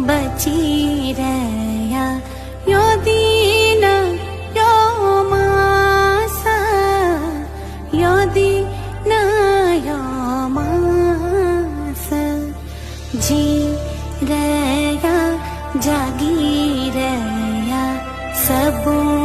बची रया यो दीन यो मास यो दीन यो मास जी रया जागी रया सबू